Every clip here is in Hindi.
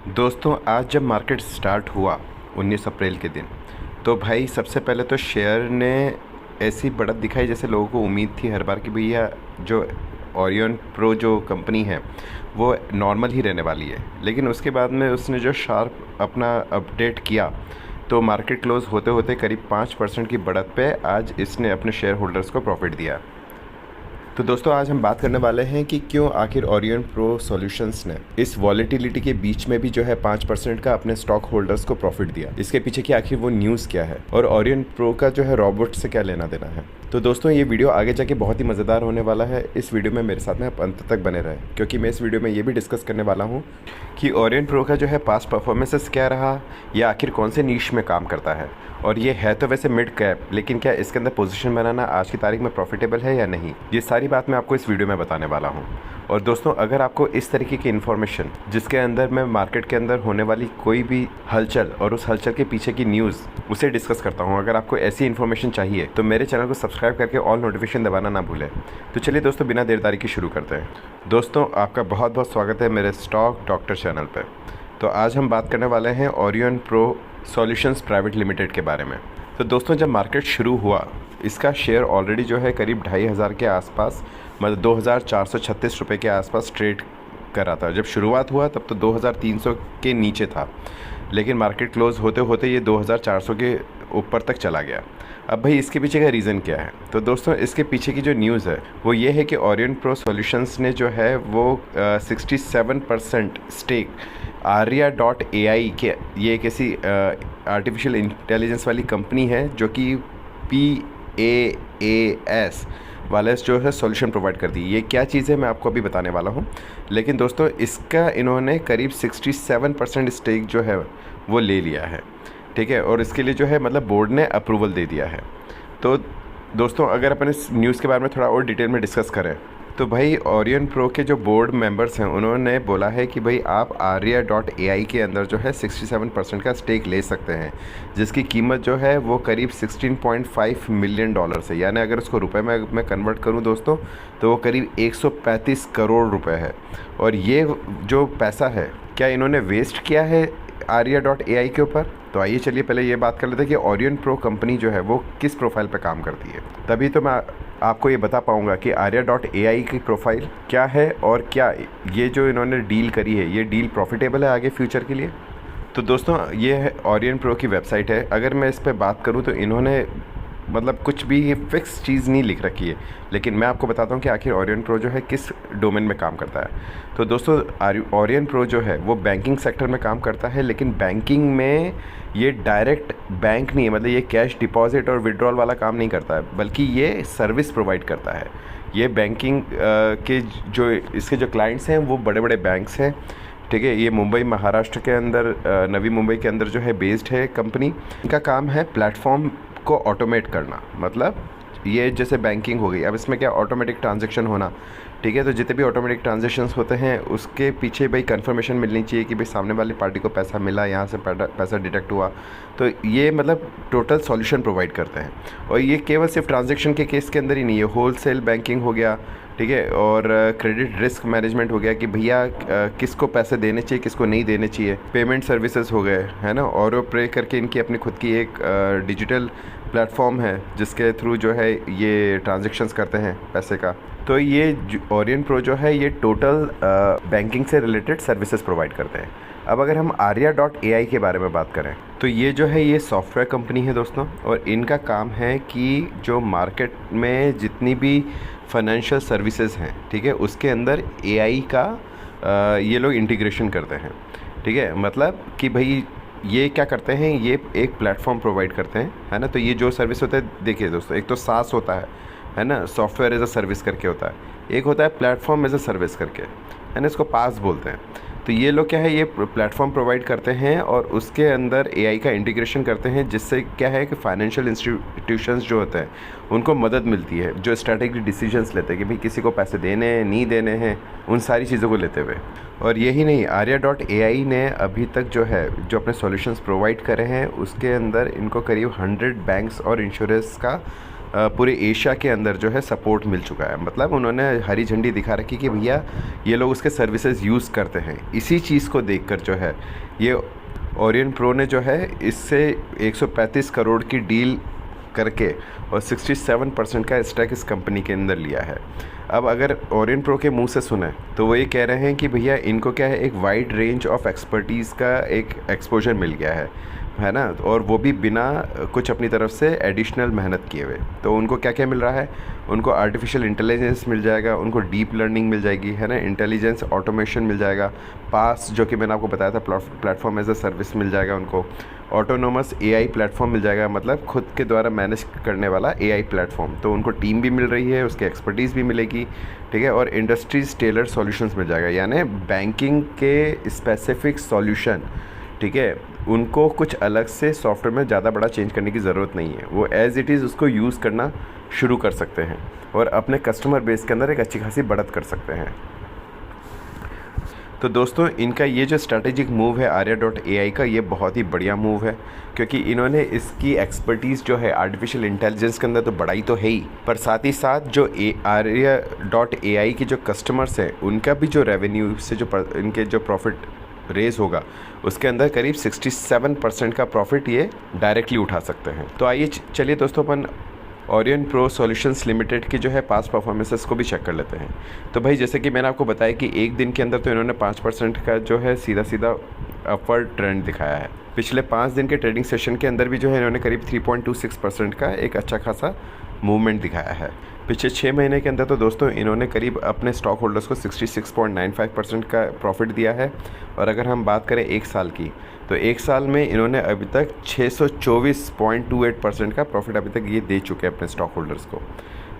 दोस्तों आज जब मार्केट स्टार्ट हुआ 19 अप्रैल के दिन, तो भाई सबसे पहले तो शेयर ने ऐसी बढ़त दिखाई जैसे लोगों को उम्मीद थी हर बार कि भैया जो ओरियन प्रो जो कंपनी है वो नॉर्मल ही रहने वाली है। लेकिन उसके बाद में उसने जो शार्प अपना अपडेट किया तो मार्केट क्लोज होते होते करीब 5% की बढ़त पे आज इसने अपने शेयर होल्डर्स को प्रॉफिट दिया। तो दोस्तों आज हम बात करने वाले हैं कि क्यों आखिर ओरियन प्रो सॉल्यूशंस ने इस वॉलेटिलिटी के बीच में भी जो है 5% का अपने स्टॉक होल्डर्स को प्रॉफिट दिया। इसके पीछे की आखिर वो न्यूज़ क्या है और ओरियन प्रो का जो है रोबोट से क्या लेना देना है। तो दोस्तों ये वीडियो आगे जाके बहुत ही मज़ेदार होने वाला है। इस वीडियो में मेरे साथ में आप अंत तक बने रहे, क्योंकि मैं इस वीडियो में ये भी डिस्कस करने वाला हूँ कि ओरियन प्रो का जो है पास्ट परफॉर्मेंसेस क्या रहा, या आखिर कौन से नीश में काम करता है। और ये है तो वैसे मिड कैप, लेकिन क्या इसके अंदर पोजीशन बनाना आज की तारीख में प्रॉफिटेबल है या नहीं, ये सारी बात मैं आपको इस वीडियो में बताने वाला हूँ। और दोस्तों अगर आपको इस तरीके की इन्फॉर्मेशन जिसके अंदर मैं मार्केट के अंदर होने वाली कोई भी हलचल और उस हलचल के पीछे की न्यूज़ उसे डिस्कस करता हूँ, अगर आपको ऐसी इन्फॉर्मेशन चाहिए तो मेरे चैनल को सब्सक्राइब करके ऑल नोटिफिकेशन दबाना ना भूलें। तो चलिए दोस्तों बिना देरदारी की शुरू करते हैं। दोस्तों आपका बहुत बहुत स्वागत है मेरे स्टॉक डॉक्टर चैनल पर। तो आज हम बात करने वाले हैं Orion pro solutions private limited के बारे में। तो दोस्तों जब मार्केट शुरू हुआ इसका शेयर ऑलरेडी जो है करीब 2500 के आसपास, मतलब 2436 रुपये के आसपास ट्रेड कर रहा था। जब शुरुआत हुआ तब तो 2300 के नीचे था, लेकिन मार्केट क्लोज होते होते ये 2400 के ऊपर तक चला गया। अब भाई इसके पीछे का रीज़न क्या है? तो दोस्तों इसके पीछे की जो न्यूज़ है वो ये है कि ओरियन प्रो सॉल्यूशंस ने जो है वो 67% स्टेक Arya.ai के, ये एक ऐसी आर्टिफिशियल इंटेलिजेंस वाली कंपनी है जो कि PaaS वाले जो है सॉल्यूशन प्रोवाइड करती है। ये क्या चीज़ है मैं आपको अभी बताने वाला हूँ। लेकिन दोस्तों इसका इन्होंने करीब 67% स्टेक जो है वो ले लिया है, ठीक है। और इसके लिए जो है मतलब बोर्ड ने अप्रूवल दे दिया है। तो दोस्तों अगर अपन इस न्यूज़ के बारे में थोड़ा और डिटेल में डिस्कस करें तो भाई ओरियन प्रो के जो बोर्ड मेंबर्स हैं उन्होंने बोला है कि भाई आप Arya.ai के अंदर जो है 67% का स्टेक ले सकते हैं, जिसकी कीमत जो है वो करीब $16.5 मिलियन है। यानी अगर उसको रुपए में मैं कन्वर्ट करूं दोस्तों तो वो करीब 135 करोड़ रुपए है। और ये जो पैसा है क्या इन्होंने वेस्ट किया है Arya.ai के ऊपर? तो आइए चलिए पहले ये बात कर लेते हैं कि ओरियन प्रो कंपनी जो है वो किस प्रोफाइल पे काम करती है, तभी तो मैं आपको ये बता पाऊँगा कि Arya.ai की प्रोफाइल क्या है और क्या ये जो इन्होंने डील करी है ये डील प्रॉफिटेबल है आगे फ्यूचर के लिए। तो दोस्तों ये है ओरियन प्रो की वेबसाइट है। अगर मैं इस पर बात करूँ तो इन्होंने मतलब कुछ भी फिक्स चीज़ नहीं लिख रखी है, लेकिन मैं आपको बताता हूँ कि आखिर ओरियन प्रो जो है किस डोमेन में काम करता है। तो दोस्तों ओरियन प्रो जो है वो बैंकिंग सेक्टर में काम करता है, लेकिन बैंकिंग में ये डायरेक्ट बैंक नहीं है, मतलब ये कैश डिपॉजिट और विड्रॉल वाला काम नहीं करता है, बल्कि ये सर्विस प्रोवाइड करता है। ये बैंकिंग के जो इसके जो क्लाइंट्स हैं वो बड़े बड़े बैंक्स हैं, ठीक है। ये मुंबई महाराष्ट्र के अंदर नवी मुंबई के अंदर जो है बेस्ड है कंपनी। इनका काम है प्लेटफॉर्म को ऑटोमेट करना, मतलब ये जैसे बैंकिंग हो गई, अब इसमें क्या ऑटोमेटिक ट्रांजैक्शन होना, ठीक है। तो जितने भी ऑटोमेटिक ट्रांजैक्शंस होते हैं उसके पीछे भाई कंफर्मेशन मिलनी चाहिए कि भाई सामने वाली पार्टी को पैसा मिला, यहाँ से पैसा डिटेक्ट हुआ। तो ये मतलब टोटल सॉल्यूशन प्रोवाइड करते हैं। और ये केवल सिर्फ ट्रांजैक्शन के केस के अंदर ही नहीं है, होलसेल बैंकिंग हो गया, ठीक है, और क्रेडिट रिस्क मैनेजमेंट हो गया कि भैया किसको पैसे देने चाहिए किसको नहीं देने चाहिए, पेमेंट सर्विसेज हो गए, है ना। और प्रे करके इनकी अपनी खुद की एक डिजिटल प्लेटफॉर्म है जिसके थ्रू जो है ये ट्रांजैक्शंस करते हैं पैसे का। तो ये ओरियन प्रो जो है ये टोटल बैंकिंग से रिलेटेड सर्विसेज प्रोवाइड करते हैं। अब अगर हम Arya.ai के बारे में बात करें तो ये जो है ये सॉफ्टवेयर कंपनी है दोस्तों, और इनका काम है कि जो मार्केट में जितनी भी फाइनेंशियल सर्विसेज हैं, ठीक है, उसके अंदर AI का ये लोग इंटीग्रेशन करते हैं, ठीक है। मतलब कि भाई ये क्या करते हैं, ये एक प्लेटफॉर्म प्रोवाइड करते हैं, है ना। तो ये जो सर्विस होता है देखिए दोस्तों, एक तो SaaS होता है ना, सॉफ्टवेयर एज अ सर्विस करके होता है, एक होता है प्लेटफॉर्म एज अ सर्विस करके, है ना, इसको पास बोलते हैं। तो ये लोग क्या है ये प्लेटफॉर्म प्रोवाइड करते हैं और उसके अंदर AI का इंटीग्रेशन करते हैं, जिससे क्या है कि फाइनेंशियल इंस्टीट्यूशंस जो होते हैं उनको मदद मिलती है, जो स्ट्रैटेजिक डिसीजंस लेते हैं कि भाई किसी को पैसे देने हैं नहीं देने हैं, उन सारी चीज़ों को लेते हुए। और यही नहीं, Arya.ai ने अभी तक जो है जो अपने सॉल्यूशंस प्रोवाइड करे हैं उसके अंदर इनको करीब 100 बैंक्स और इंश्योरेंस का पूरे एशिया के अंदर जो है सपोर्ट मिल चुका है। मतलब उन्होंने हरी झंडी दिखा रखी कि भैया ये लोग उसके सर्विसेज यूज़ करते हैं। इसी चीज़ को देखकर जो है ये ओरियंट प्रो ने जो है इससे 135 करोड़ की डील करके और 67% का स्टॉक इस कंपनी के अंदर लिया है। अब अगर ओरियंट प्रो के मुंह से सुने तो वो ये कह रहे हैं कि भैया इनको क्या है, एक वाइड रेंज ऑफ एक्सपर्टीज़ का एक एक्सपोजर मिल गया है ना, और वो भी बिना कुछ अपनी तरफ से एडिशनल मेहनत किए हुए। तो उनको क्या क्या मिल रहा है, उनको आर्टिफिशियल इंटेलिजेंस मिल जाएगा, उनको डीप लर्निंग मिल जाएगी, है ना, इंटेलिजेंस ऑटोमेशन मिल जाएगा, पास जो कि मैंने आपको बताया था प्लेटफॉर्म एज अ सर्विस मिल जाएगा उनको, ऑटोनोमस एआई प्लेटफॉर्म मिल जाएगा, मतलब खुद के द्वारा मैनेज करने वाला एआई प्लेटफॉर्म। तो उनको टीम भी मिल रही है, उसकी एक्सपर्टीज़ भी मिलेगी, ठीक है, और इंडस्ट्रीज टेलर सॉल्यूशंस मिल जाएगा, यानी बैंकिंग के स्पेसिफिक सॉल्यूशन, ठीक है, उनको कुछ अलग से सॉफ्टवेयर में ज़्यादा बड़ा चेंज करने की ज़रूरत नहीं है। वो एज़ इट इज़ उसको यूज़ करना शुरू कर सकते हैं और अपने कस्टमर बेस के अंदर एक अच्छी खासी बढ़त कर सकते हैं। तो दोस्तों इनका ये जो स्ट्रैटेजिक मूव है Arya.ai का, ये बहुत ही बढ़िया मूव है, क्योंकि इन्होंने इसकी एक्सपर्टीज़ जो है आर्टिफिशियल इंटेलिजेंस के अंदर तो बढ़ाई तो है ही, पर साथ ही साथ जो Arya.ai की जो कस्टमर्स हैं उनका भी जो रेवेन्यू से जो इनके जो प्रॉफिट रेज होगा उसके अंदर करीब 67% का प्रॉफिट ये डायरेक्टली उठा सकते हैं। तो आइए चलिए दोस्तों अपन ओरियंट प्रो सॉल्यूशंस लिमिटेड की जो है पास्ट परफॉर्मेंसेस को भी चेक कर लेते हैं। तो भाई जैसे कि मैंने आपको बताया कि एक दिन के अंदर तो इन्होंने 5% का जो है सीधा सीधा अपवर्ड ट्रेंड दिखाया है। पिछले 5 दिन के ट्रेडिंग सेशन के अंदर भी जो है इन्होंने करीब 3.26% का एक अच्छा खासा मूवमेंट दिखाया है। पिछले 6 महीने के अंदर तो दोस्तों इन्होंने करीब अपने स्टॉक होल्डर्स को 66.95% का प्रॉफिट दिया है। और अगर हम बात करें 1 साल की, तो 1 साल में इन्होंने अभी तक 624.28% का प्रॉफिट अभी तक ये दे चुके हैं अपने स्टॉक होल्डर्स को।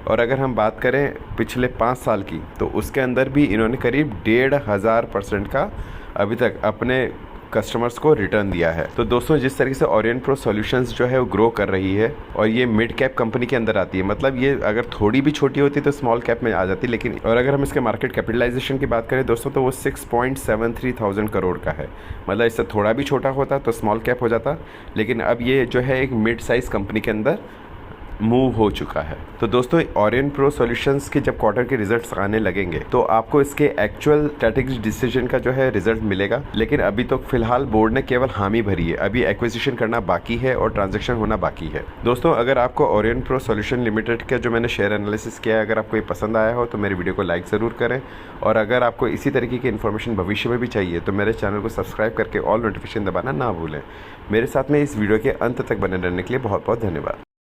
और अगर हम बात करें पिछले 5 साल की, तो उसके अंदर भी इन्होंने करीब 1,500% का अभी तक अपने कस्टमर्स को रिटर्न दिया है। तो दोस्तों जिस तरीके से ओरियंट प्रो सॉल्यूशंस जो है वो ग्रो कर रही है और ये मिड कैप कंपनी के अंदर आती है, मतलब ये अगर थोड़ी भी छोटी होती तो स्मॉल कैप में आ जाती, लेकिन और अगर हम इसके मार्केट कैपिटलाइजेशन की बात करें दोस्तों तो वो 6.73 थाउजेंड करोड़ का है। मतलब इससे थोड़ा भी छोटा होता तो स्मॉल कैप हो जाता, लेकिन अब ये जो है एक मिड साइज़ कंपनी के अंदर मूव हो चुका है। तो दोस्तों ओरियंट प्रो सॉल्यूशंस के जब क्वार्टर के रिजल्ट्स आने लगेंगे तो आपको इसके एक्चुअल स्ट्रैटेजिक डिसीजन का जो है रिजल्ट मिलेगा, लेकिन अभी तो फिलहाल बोर्ड ने केवल हामी भरी है, अभी एक्विजिशन करना बाकी है और ट्रांजैक्शन होना बाकी है। दोस्तों अगर आपको ओरियंट प्रो सॉल्यूशन लिमिटेड का जो मैंने शेयर एनालिसिस किया है, अगर आपको ये पसंद आया हो तो मेरे वीडियो को लाइक ज़रूर करें, और अगर आपको इसी तरीके की इन्फॉर्मेशन भविष्य में भी चाहिए तो मेरे चैनल को सब्सक्राइब करके ऑल नोटिफिकेशन दबाना ना भूलें। मेरे साथ में इस वीडियो के अंत तक बने रहने के लिए बहुत बहुत धन्यवाद।